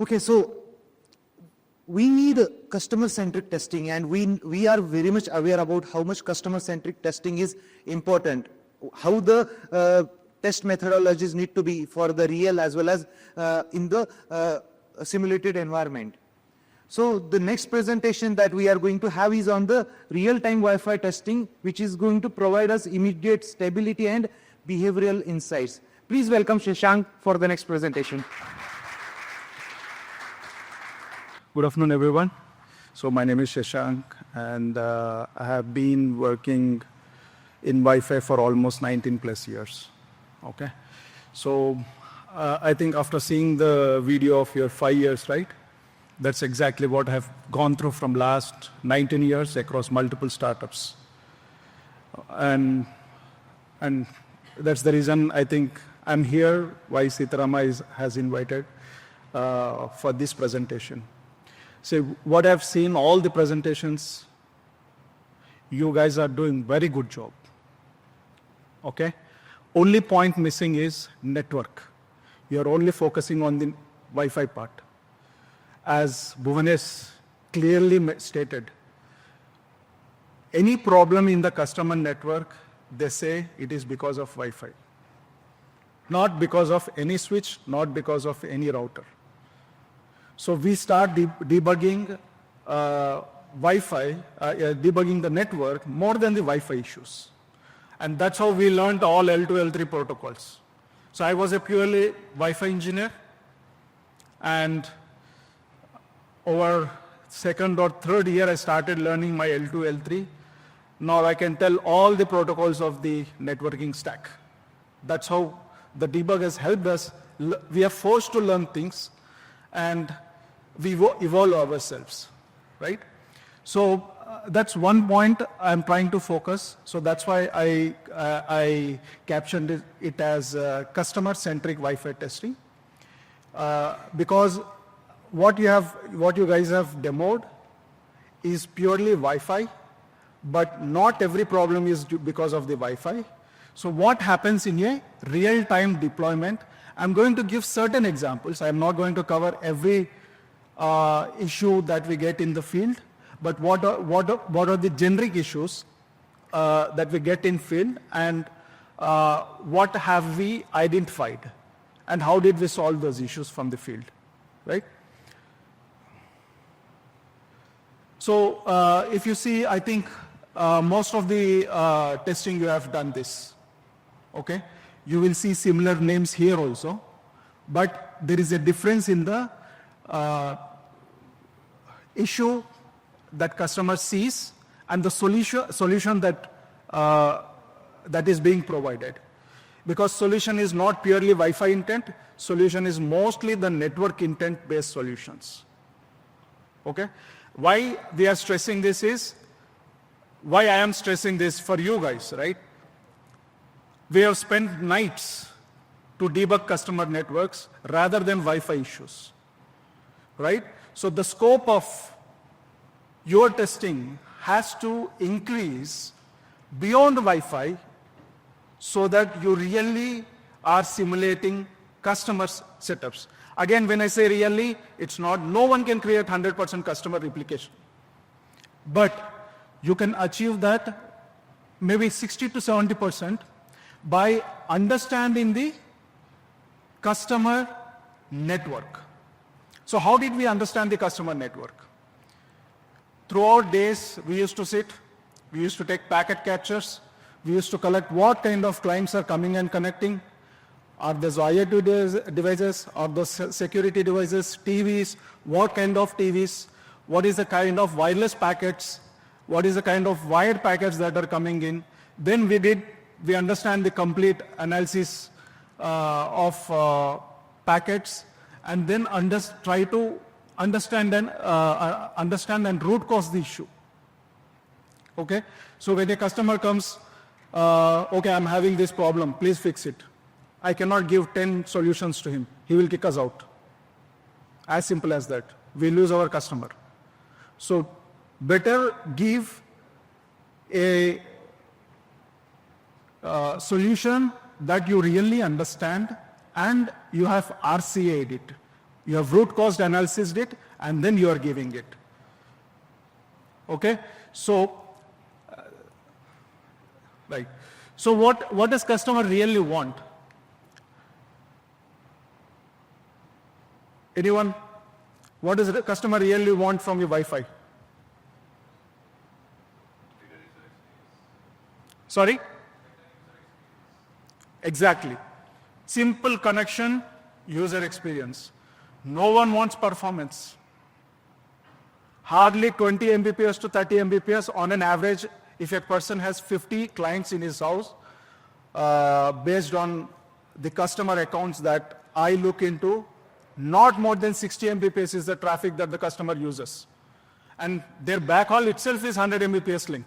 Okay, so we need customer-centric testing, and we are very much aware about how much customer-centric testing is important, how the test methodologies need to be for the real as well as in the simulated environment. So the next presentation that we are going to have is on the real-time Wi-Fi testing, which is going to provide us immediate stability and behavioral insights. Please welcome Sashank for the next presentation. Good afternoon, everyone. So my name is Sashank, and I have been working in Wi-Fi for almost 19 plus years. Okay, so I think after seeing the video of your 5 years, right? That's exactly what I have gone through from last 19 years across multiple startups, and that's the reason I think I'm here. Why Sitarama has invited for this presentation. So what I've seen, all the presentations, you guys are doing very good job. Okay? Only point missing is network. You're only focusing on the Wi-Fi part. As Bhuvanesh clearly stated, any problem in the customer network, they say it is because of Wi-Fi. Not because of any switch, not because of any router. So we start debugging Wi-Fi, debugging the network more than the Wi-Fi issues. And that's how we learned all L2, L3 protocols. So I was a purely Wi-Fi engineer, and over second or third year, I started learning my L2, L3. Now I can tell all the protocols of the networking stack. That's how the debug has helped us. We are forced to learn things, and we evolve ourselves, right? So that's one point I'm trying to focus. So that's why I captioned it as customer-centric Wi-Fi testing, because what you guys have demoed is purely Wi-Fi, but not every problem is because of the Wi-Fi. So what happens in a real-time deployment? I'm going to give certain examples. I'm not going to cover every issue that we get in the field, but what are the generic issues that we get in field, and what have we identified, and how did we solve those issues from the field, right? So if you see, I think most of the testing you have done this, okay? You will see similar names here also, but there is a difference in the issue that customer sees and the solution that that is being provided. Because solution is not purely Wi-Fi intent, solution is mostly the network intent based solutions. Okay? Why we are stressing this is, why I am stressing this for you guys, right? We have spent nights to debug customer networks rather than Wi-Fi issues, right? So the scope of your testing has to increase beyond Wi-Fi so that you really are simulating customers' setups. Again, when I say really, it's not, no one can create 100% customer replication. But you can achieve that maybe 60 to 70% by understanding the customer network. So how did we understand the customer network? Throughout days, we used to sit, we used to take packet captures, we used to collect what kind of clients are coming and connecting. Are those IoT devices, are those security devices, TVs, what kind of TVs, what is the kind of wireless packets, what is the kind of wired packets that are coming in. Then we understand the complete analysis of packets, and then try to understand and root cause the issue. Okay? So when a customer comes, okay, I'm having this problem, please fix it. I cannot give 10 solutions to him. He will kick us out. As simple as that. We lose our customer. So better give a solution that you really understand and you have RCA'd it. You have root cause analysis it, and then you are giving it. Okay? So, right. So what does customer really want? Anyone? What does the customer really want from your Wi-Fi? Sorry? Exactly. Simple connection, user experience. No one wants performance. Hardly 20 Mbps to 30 Mbps on an average. If a person has 50 clients in his house, based on the customer accounts that I look into, not more than 60 Mbps is the traffic that the customer uses. And their backhaul itself is 100 Mbps link.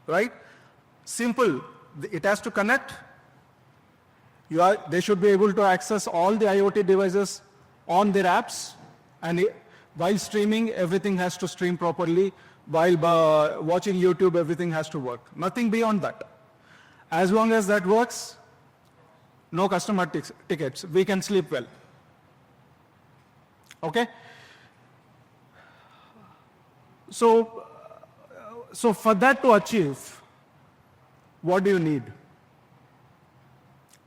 Right? Simple. It has to connect. They should be able to access all the IoT devices on their apps, and while streaming, everything has to stream properly. While watching YouTube, everything has to work. Nothing beyond that. As long as that works, no customer tickets. We can sleep well. Okay? So for that to achieve, what do you need?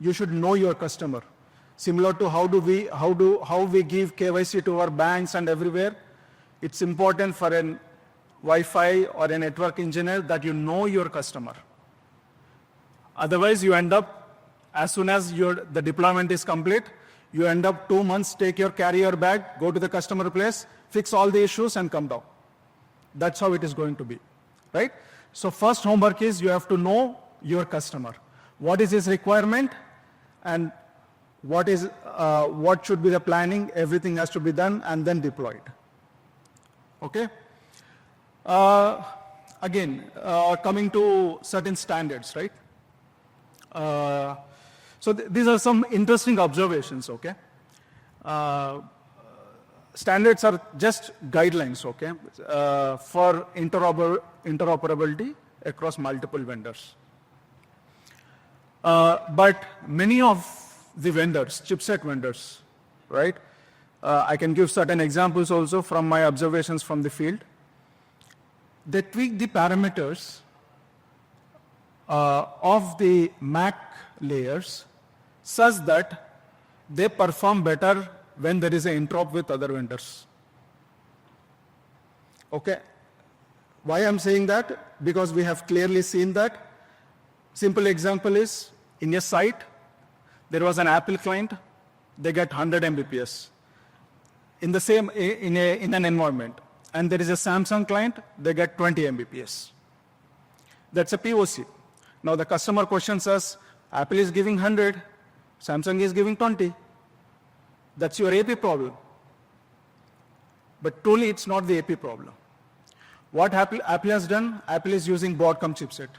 You should know your customer. Similar to how we give KYC to our banks and everywhere, it's important for an Wi-Fi or a network engineer that you know your customer. Otherwise, you end up, as soon as the deployment is complete, you end up 2 months, take your carrier bag, go to the customer place, fix all the issues and come down. That's how it is going to be, right? So first homework is you have to know your customer. What is his requirement and what should be the planning, everything has to be done and then deployed. Okay? Again, coming to certain standards, right? So these are some interesting observations, okay? Standards are just guidelines, okay, for interoperability across multiple vendors. But many of the vendors, chipset vendors, right? I can give certain examples also from my observations from the field. They tweak the parameters of the MAC layers such that they perform better when there is an interop with other vendors. Okay? Why I'm saying that? Because we have clearly seen that. Simple example is, in a site, there was an Apple client, they get 100 Mbps. In an environment. And there is a Samsung client, they get 20 Mbps. That's a POC. Now the customer questions us, Apple is giving 100, Samsung is giving 20. That's your AP problem. But truly it's not the AP problem. What Apple has done, Apple is using Broadcom chipset.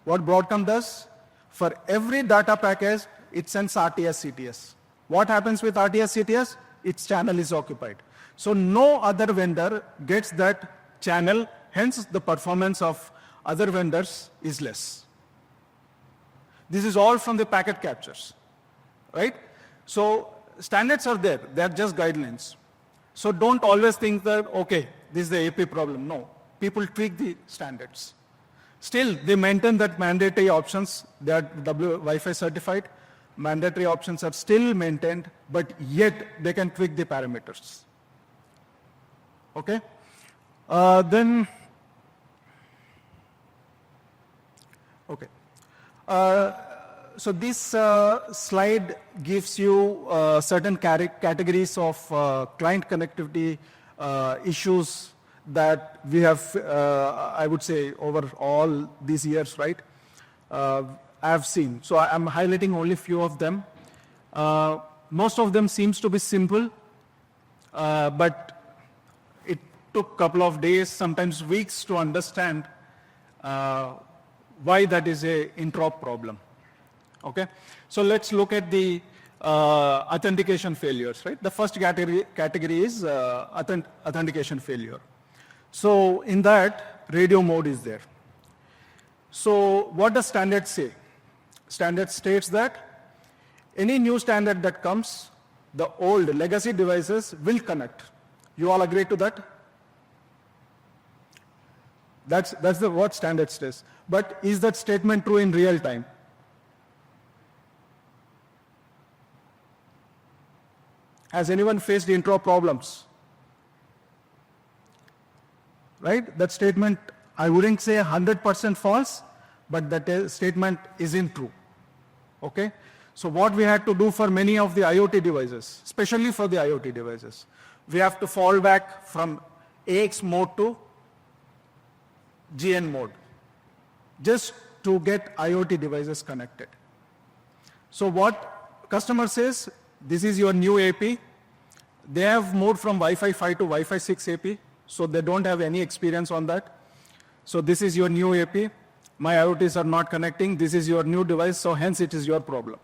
What Broadcom does, for every data package, it sends RTS, CTS. What happens with RTS, CTS? Its channel is occupied. So no other vendor gets that channel, hence the performance of other vendors is less. This is all from the packet captures, right? So standards are there, they're just guidelines. So don't always think that, okay, this is the AP problem. No, people tweak the standards. Still, they maintain that mandatory options, they are Wi-Fi certified, mandatory options are still maintained, but yet they can tweak the parameters. Okay? Okay. So this slide gives you certain categories of client connectivity issues that we have, I would say, over all these years, right? I've seen. So I'm highlighting only few of them. Most of them seems to be simple, but it took a couple of days, sometimes weeks to understand why that is a interop problem. Okay, so let's look at the authentication failures, right? The first category is authentication failure. So in that, radio mode is there. So what does standard say? Standard states that any new standard that comes the old legacy devices will connect. You all agree to that? That's the what standard says. But is that statement true in real time? Has anyone faced intro problems? Right? That statement, I wouldn't say 100% false, but that statement isn't true. Okay? So what we had to do for many of the IoT devices, especially for the IoT devices, we have to fall back from AX mode to GN mode, just to get IoT devices connected. So what customer says, this is your new AP. They have moved from Wi-Fi 5 to Wi-Fi 6 AP, so they don't have any experience on that. So this is your new AP. My IoTs are not connecting. This is your new device, so hence it is your problem.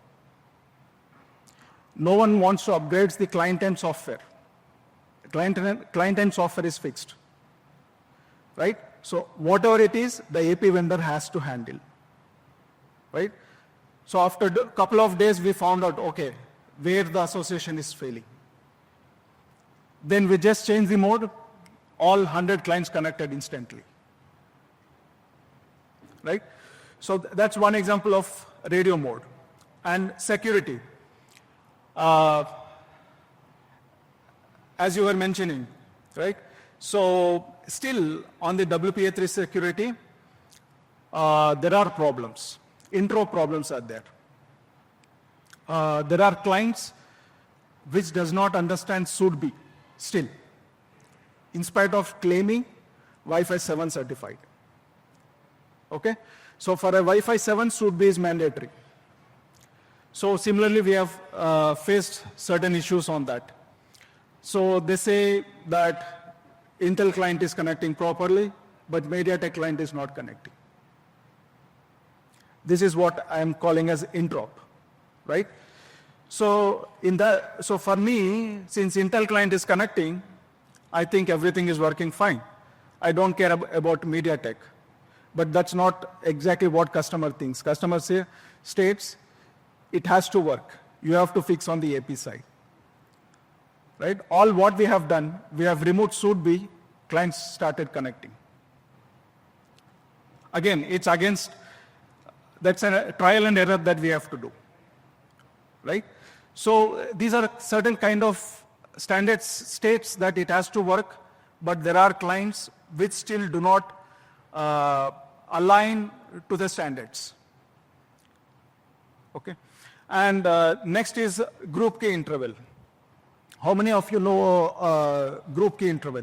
No one wants to upgrade the client-end software. Client-end software is fixed, right? So whatever it is, the AP vendor has to handle, right? So after a couple of days, we found out, okay, where the association is failing. Then we just change the mode, all 100 clients connected instantly, right? So that's one example of radio mode. And security. As you were mentioning, right? So still on the WPA3 security, there are problems. Intro problems are there. There are clients which does not understand should be still, in spite of claiming Wi-Fi 7 certified. Okay? So for a Wi-Fi 7, should be is mandatory. So similarly, we have faced certain issues on that. So they say that Intel client is connecting properly, but MediaTek client is not connecting. This is what I am calling as interop, right? So for me, since Intel client is connecting, I think everything is working fine. I don't care about MediaTek. But that's not exactly what customer thinks. Customer states, it has to work. You have to fix on the AP side. Right? All what we have done, we have removed should be, clients started connecting. Again, it's against, that's a trial and error that we have to do. Right? So these are certain kind of standard states that it has to work, but there are clients which still do not align to the standards. Okay? And next is group key interval. How many of you know group key interval?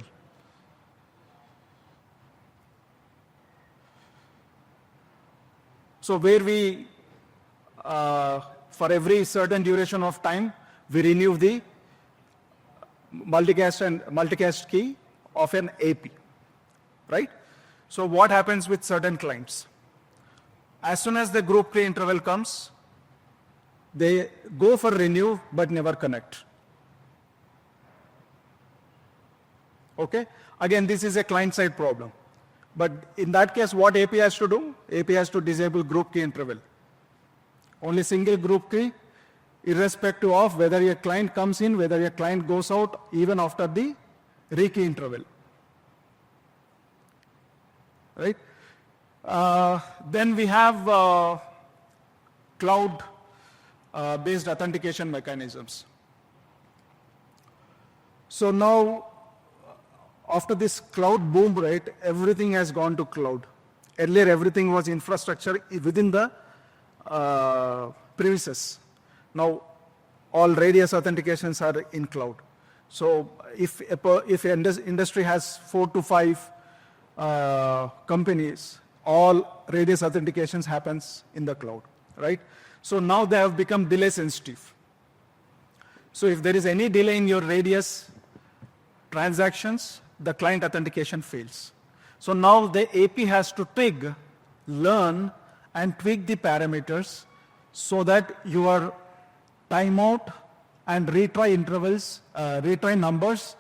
So where we, for every certain duration of time, we renew the multicast key of an AP, right? So what happens with certain clients? As soon as the group key interval comes, they go for renew but never connect. Okay? Again, this is a client-side problem. But in that case, what AP has to do? AP has to disable group key interval. Only single group key, irrespective of whether your client comes in, whether your client goes out, even after the rekey interval. Right? Then we have cloud-based authentication mechanisms. So now, after this cloud boom, right, everything has gone to cloud. Earlier, everything was infrastructure within the premises. Now, all radius authentications are in cloud. So if industry has 4 to 5 companies, all radius authentications happens in the cloud, right? So now they have become delay sensitive. So if there is any delay in your radius transactions, the client authentication fails. So now the AP has to learn and tweak the parameters so that your timeout and retry intervals, retry numbers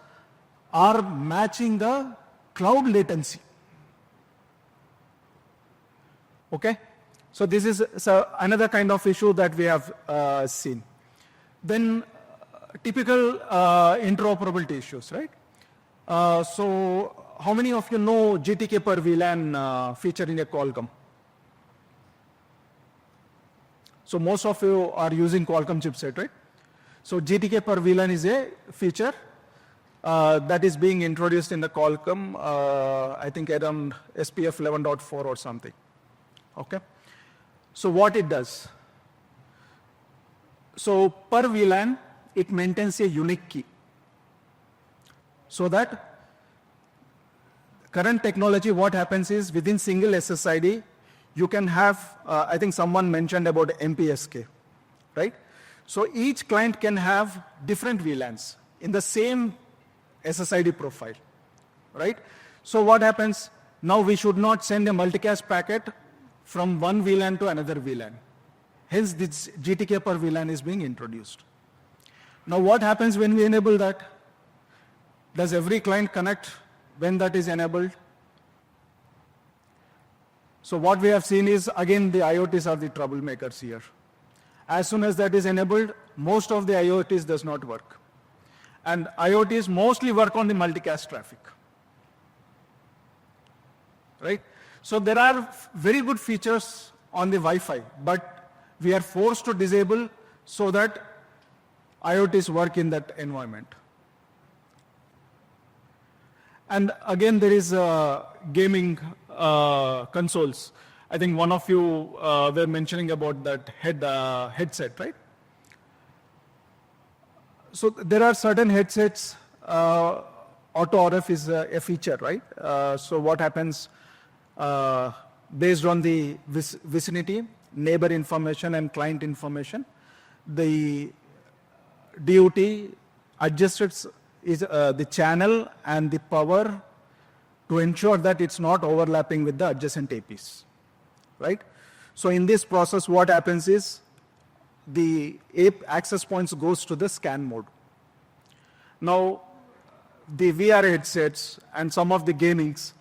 are matching the cloud latency. Okay? So this is another kind of issue that we have seen. Then typical interoperability issues, right? So how many of you know GTK per VLAN feature in a Qualcomm? So most of you are using Qualcomm chipset, right? So GTK per VLAN is a feature that is being introduced in the Qualcomm, I think around SPF 11.4 or something. Okay. So what it does? So per VLAN, it maintains a unique key. So that current technology, what happens is within single SSID, you can have, I think someone mentioned about MPSK, right? So each client can have different VLANs in the same SSID profile, right? So what happens? Now we should not send a multicast packet from one VLAN to another VLAN. Hence this GTK per VLAN is being introduced. Now what happens when we enable that? Does every client connect when that is enabled? So what we have seen is, again, the IoTs are the troublemakers here. As soon as that is enabled, most of the IoTs does not work. And IoTs mostly work on the multicast traffic, right? So there are very good features on the Wi-Fi, but we are forced to disable so that IoTs work in that environment. And again, there is gaming consoles. I think one of you were mentioning about that headset, right? So there are certain headsets, auto RF is a feature, right? So what happens based on the vicinity, neighbor information and client information, the DUT adjusts the channel and the power to ensure that it's not overlapping with the adjacent APs, right? So in this process, what happens is the ape access points goes to the scan mode. Now, the VR headsets and some of the gamings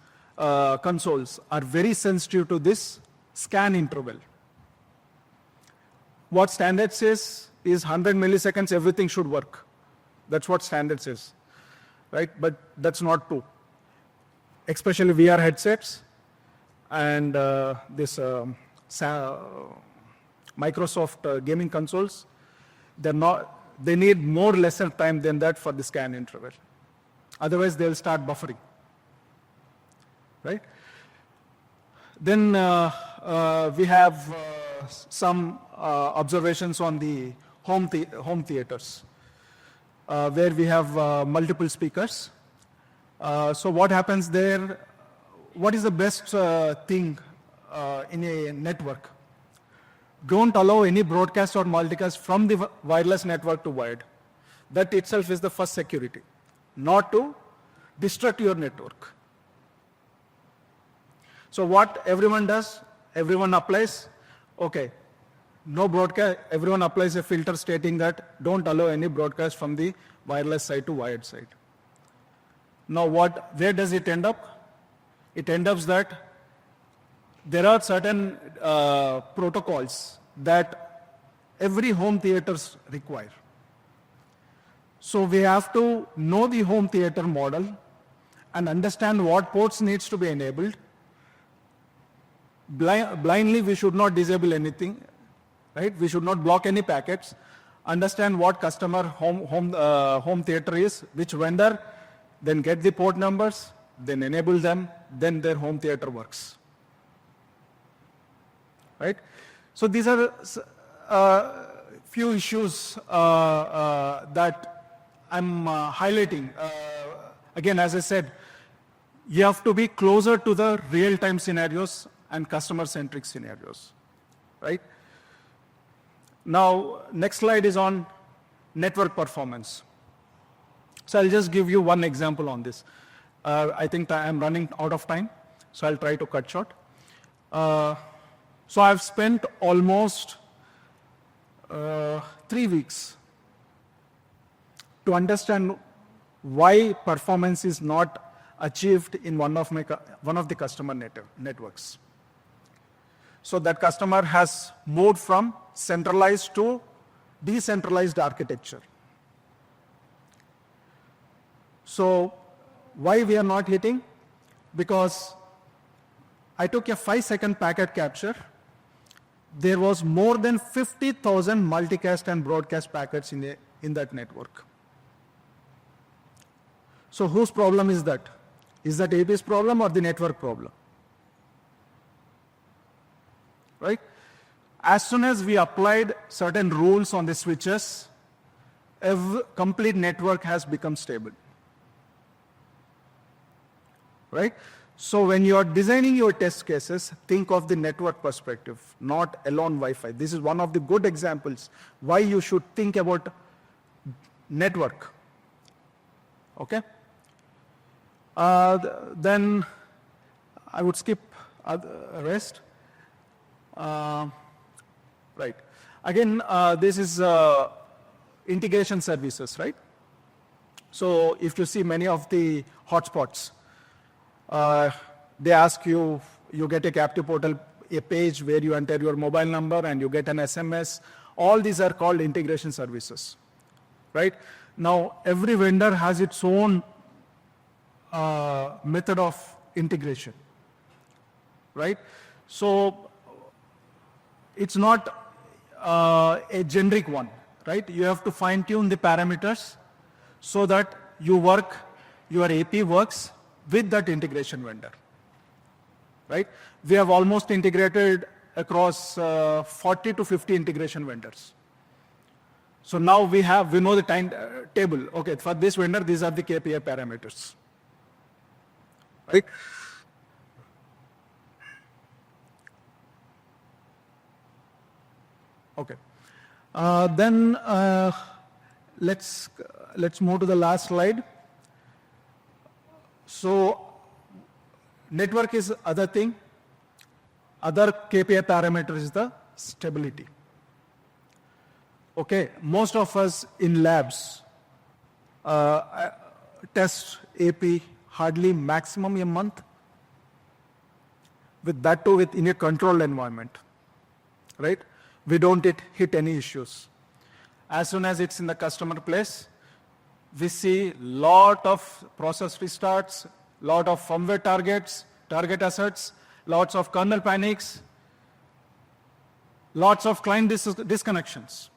consoles are very sensitive to this scan interval. What standard says is 100 milliseconds, everything should work. That's what standard says, right? But that's not true. Especially VR headsets and this Microsoft gaming consoles, they need more lesser time than that for the scan interval. Otherwise, they'll start buffering, right? Then we have some observations on the home theaters, where we have multiple speakers. So what happens there? What is the best thing in a network? Don't allow any broadcast or multicast from the wireless network to wired. That itself is the first security, not to disrupt your network. So what everyone does, everyone applies, okay, no broadcast, everyone applies a filter stating that don't allow any broadcast from the wireless side to wired side. Now where does it end up? It ends up that there are certain protocols that every home theaters require. So we have to know the home theater model and understand what ports needs to be enabled. Blindly, we should not disable anything, right? We should not block any packets. Understand what customer home theater is, which vendor, then get the port numbers, then enable them, then their home theater works. Right? So these are few issues that I'm highlighting. Again, as I said, you have to be closer to the real-time scenarios and customer-centric scenarios, right? Now, next slide is on network performance. So I'll just give you one example on this. I think I'm running out of time, so I'll try to cut short. So I've spent almost 3 weeks to understand why performance is not achieved in one of the customer networks. So that customer has moved from centralized to decentralized architecture. So why we are not hitting? Because I took a 5-second packet capture. There was more than 50,000 multicast and broadcast packets in that network. So whose problem is that? Is that AP's problem or the network problem? Right? As soon as we applied certain rules on the switches, every complete network has become stable. Right? So when you are designing your test cases, think of the network perspective, not alone Wi-Fi. This is one of the good examples why you should think about network. Okay? Then I would skip rest. Right. Again, this is integration services, right? So if you see many of the hotspots, they ask you, you get a captive portal, a page where you enter your mobile number and you get an SMS. All these are called integration services, right? Now, every vendor has its own method of integration, right? So it's not a generic one, right? You have to fine tune the parameters so that your AP works with that integration vendor, right? We have almost integrated across 40 to 50 integration vendors. So now we know the time table. Okay, for this vendor, these are the KPI parameters, right? Okay. Then let's move to the last slide. So network is other thing. Other KPI parameter is the stability. Okay, most of us in labs test AP hardly maximum a month. With that too, in a controlled environment, right? We don't hit any issues. As soon as it's in the customer place, we see lot of process restarts, lot of firmware target assets, lots of kernel panics, lots of client disconnections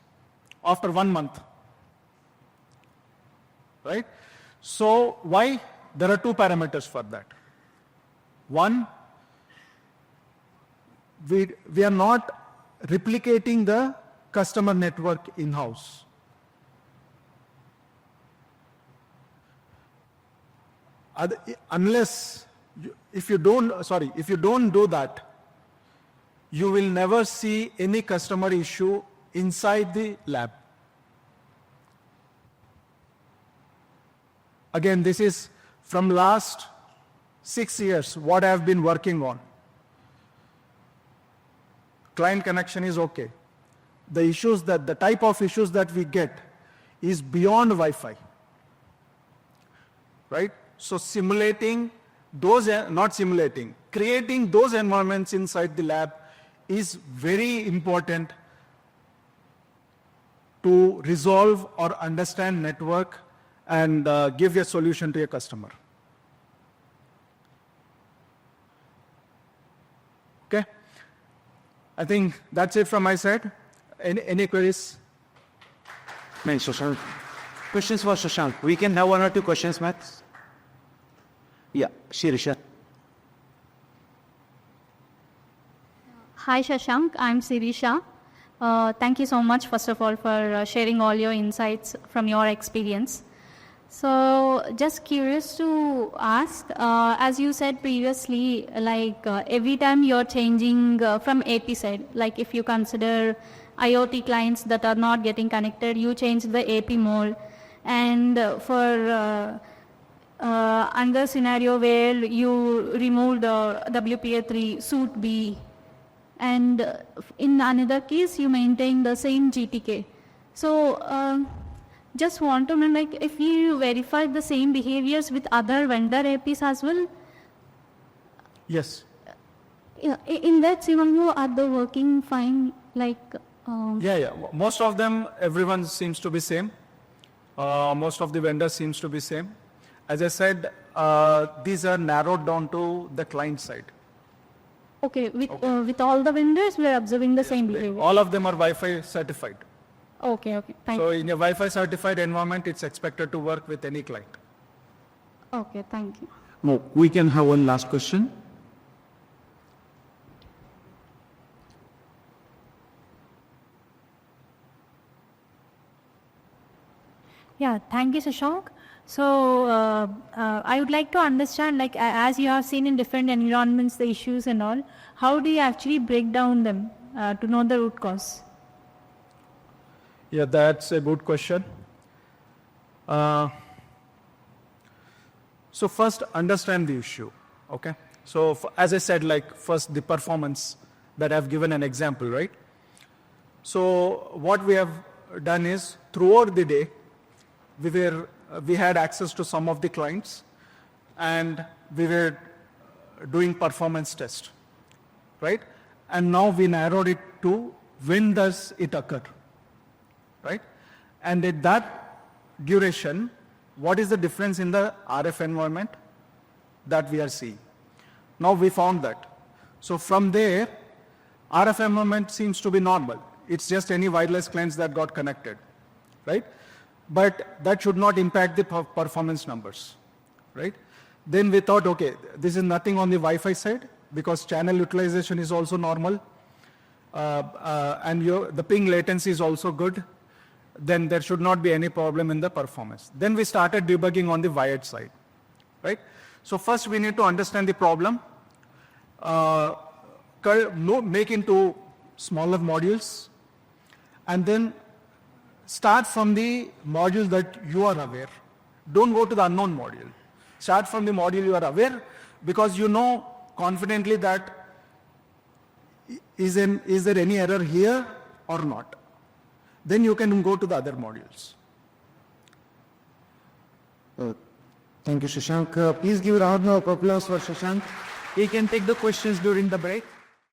after 1 month, right? So why? There are two parameters for that. One, we are not replicating the customer network in-house. If you don't do that, you will never see any customer issue inside the lab. Again, this is from last 6 years, what I have been working on. Client connection is okay. The type of issues that we get is beyond Wi-Fi, right? So creating those environments inside the lab is very important to resolve or understand network and give a solution to a customer. Okay? I think that's it from my side. Any queries? Shashank. Questions for Sashank. We can have 1 or 2 questions, Matt. Yeah, Shirisha. Hi Sashank, I'm Sirisha. Thank you so much, first of all, for sharing all your insights from your experience. So just curious to ask, as you said previously, like every time you're changing from AP side, like if you consider IoT clients that are not getting connected, you change the AP mode. And for another scenario where you remove the WPA3 suit B, and in another case you maintain the same GTK. So just want to know, like, if you verify the same behaviors with other vendor APs as well? Yes. In that scenario, are they working fine? Like, Yeah. Most of them, everyone seems to be same. Most of the vendors seems to be same. As I said, these are narrowed down to the client side. Okay, with all the vendors, we are observing the same behavior. All of them are Wi-Fi certified. Okay, thank So you. in a Wi-Fi certified environment, it's expected to work with any client. Okay, thank you. No, we can have one last question. Yeah, thank you, Sashank. So, I would like to understand, like, as you have seen in different environments, the issues and all, how do you actually break down them to know the root cause? Yeah, that's a good question. So first, understand the issue, okay? So as I said, like first the performance that I've given an example, right? So what we have done is throughout the day, we had access to some of the clients and we were doing performance test, right? And now we narrowed it to when does it occur, right? And at that duration, what is the difference in the RF environment that we are seeing? Now we found that. So from there, RF environment seems to be normal. It's just any wireless clients that got connected, right? But that should not impact the performance numbers, right? Then we thought, okay, this is nothing on the Wi-Fi side because channel utilization is also normal and the ping latency is also good. Then there should not be any problem in the performance. Then we started debugging on the wired side, right? So first we need to understand the problem, make into smaller modules, and then start from the module that you are aware. Don't go to the unknown module. Start from the module you are aware because you know confidently that is there any error here or not. Then you can go to the other modules. Thank you, Sashank. Please give a round of applause for Sashank. He can take the questions during the break.